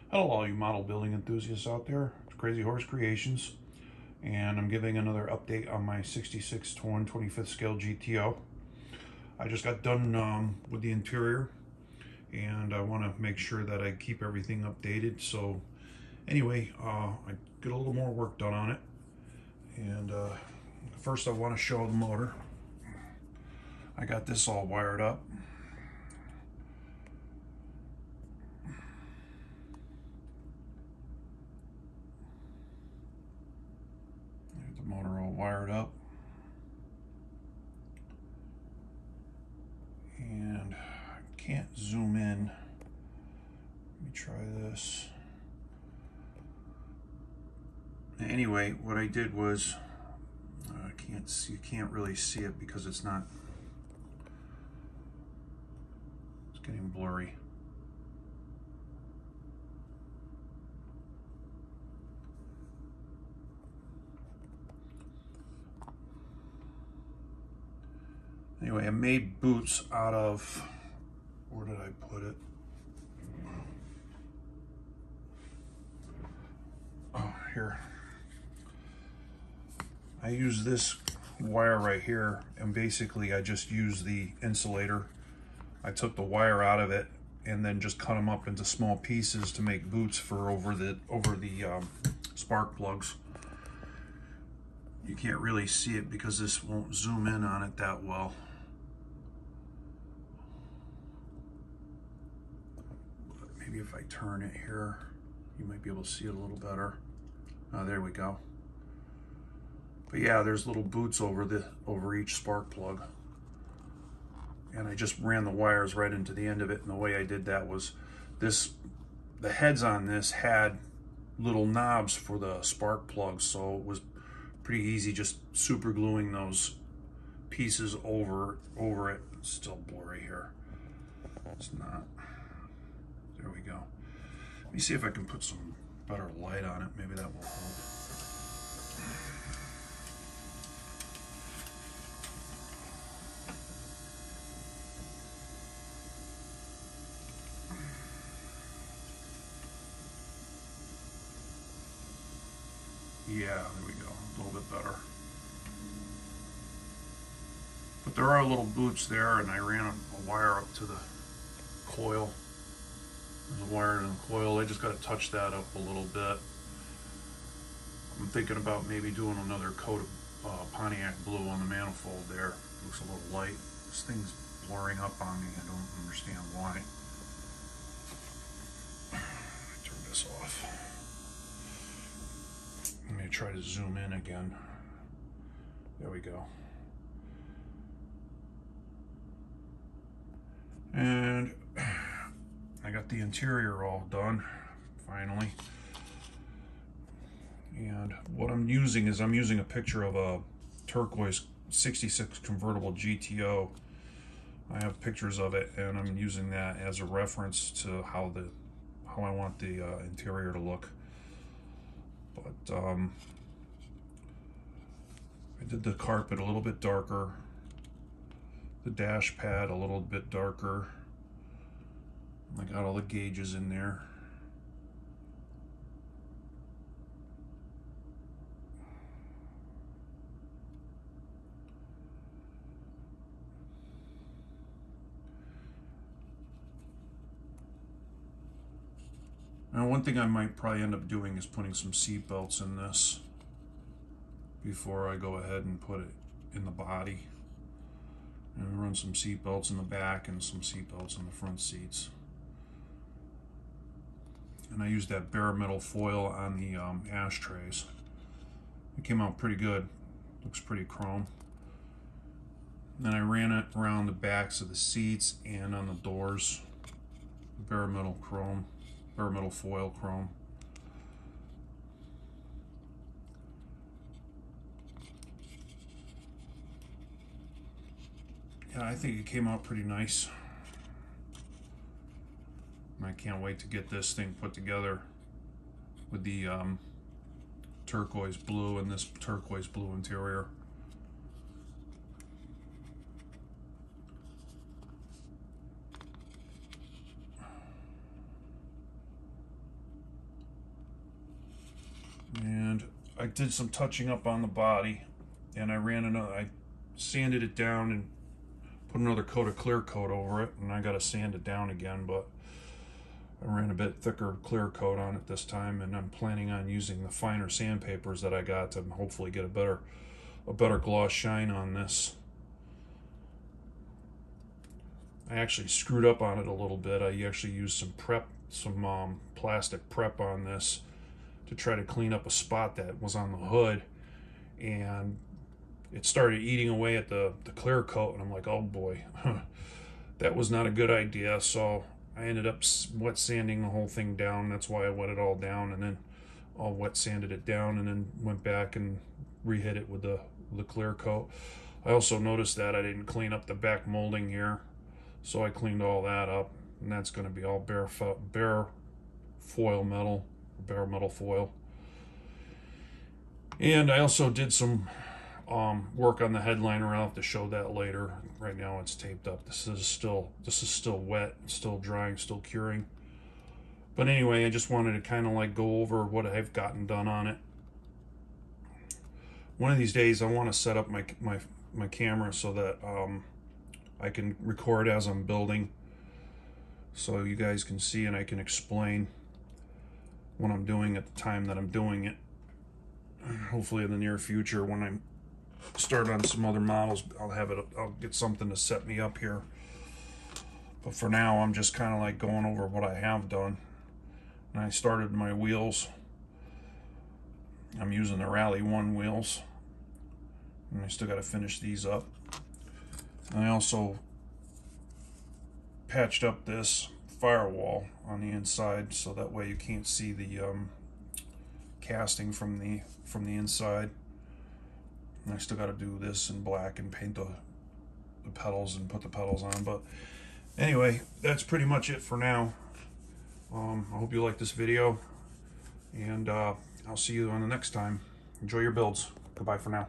Hello all you model building enthusiasts out there. It's Crazy Horse Creations, and I'm giving another update on my 66 to 125th scale GTO. I just got done with the interior, and I want to make sure that I keep everything updated. So anyway, I get a little more work done on it, and first I want to show the motor. I got this all wired up. The motor all wired up, and I can't zoom in. Let me try this. Anyway, what I did was, you can't really see it because it's getting blurry. Anyway, I made boots out of, where did I put it? Oh, here. I use this wire right here, and basically I just use the insulator. I took the wire out of it and then just cut them up into small pieces to make boots for over the spark plugs. You can't really see it because this won't zoom in on it that well. But maybe if I turn it here, you might be able to see it a little better. Oh, there we go. But yeah, there's little boots over each spark plug. And I just ran the wires right into the end of it, and the way I did that was the heads on this had little knobs for the spark plugs, so it was pretty easy just super gluing those pieces over it. It's still blurry here. It's not. There we go. Let me see if I can put some better light on it. Maybe that will help. Yeah, there we go, a little bit better. But there are little boots there, and I ran a wire up to the coil. There's a wire in the coil. I just got to touch that up a little bit. I'm thinking about maybe doing another coat of Pontiac blue on the manifold there. Looks a little light. This thing's blurring up on me. I don't understand why. Turn this off. Let me try to zoom in again. There we go. And I got the interior all done, finally. And what I'm using is, I'm using a picture of a turquoise 66 convertible GTO. I have pictures of it, and I'm using that as a reference to how I want the interior to look. But I did the carpet a little bit darker, the dash pad a little bit darker. I got all the gauges in there. Now, one thing I might probably end up doing is putting some seat belts in this before I go ahead and put it in the body. And run some seat belts in the back and some seat belts in the front seats. And I used that bare metal foil on the ashtrays. It came out pretty good. Looks pretty chrome. Then I ran it around the backs of the seats and on the doors. Bare metal chrome. Bare metal foil chrome. Yeah, I think it came out pretty nice. And I can't wait to get this thing put together with the turquoise blue and this turquoise blue interior. did some touching up on the body, and I sanded it down and put another coat of clear coat over it, and I got to sand it down again, but I ran a bit thicker clear coat on it this time, and I'm planning on using the finer sandpapers that I got to hopefully get a better gloss shine on this. I actually screwed up on it a little bit. I actually used some plastic prep on this to try to clean up a spot that was on the hood, and it started eating away at the clear coat, and I'm like, oh boy, that was not a good idea. So I ended up wet sanding the whole thing down. That's why I wet it all down, and then all wet sanded it down, and then went back and re-hit it with the clear coat. I also noticed that I didn't clean up the back molding here, so I cleaned all that up, and that's going to be all bare foil metal, bare metal foil. And I also did some work on the headliner. I'll have to show that later. Right now it's taped up. This is still wet, still drying, still curing. But anyway, I just wanted to kind of like go over what I've gotten done on it. One of these days I want to set up my camera so that I can record as I'm building, so you guys can see and I can explain what I'm doing at the time that I'm doing it. Hopefully in the near future, when I start on some other models, I'll get something to set me up here. But for now, I'm just kind of like going over what I have done. And I started my wheels. I'm using the Rally 1 wheels, and I still got to finish these up. And I also patched up this firewall on the inside, so that way you can't see the casting from the inside. And I still got to do this in black and paint the pedals and put the pedals on. But anyway, that's pretty much it for now. I hope you like this video, and I'll see you on the next time. Enjoy your builds. Goodbye for now.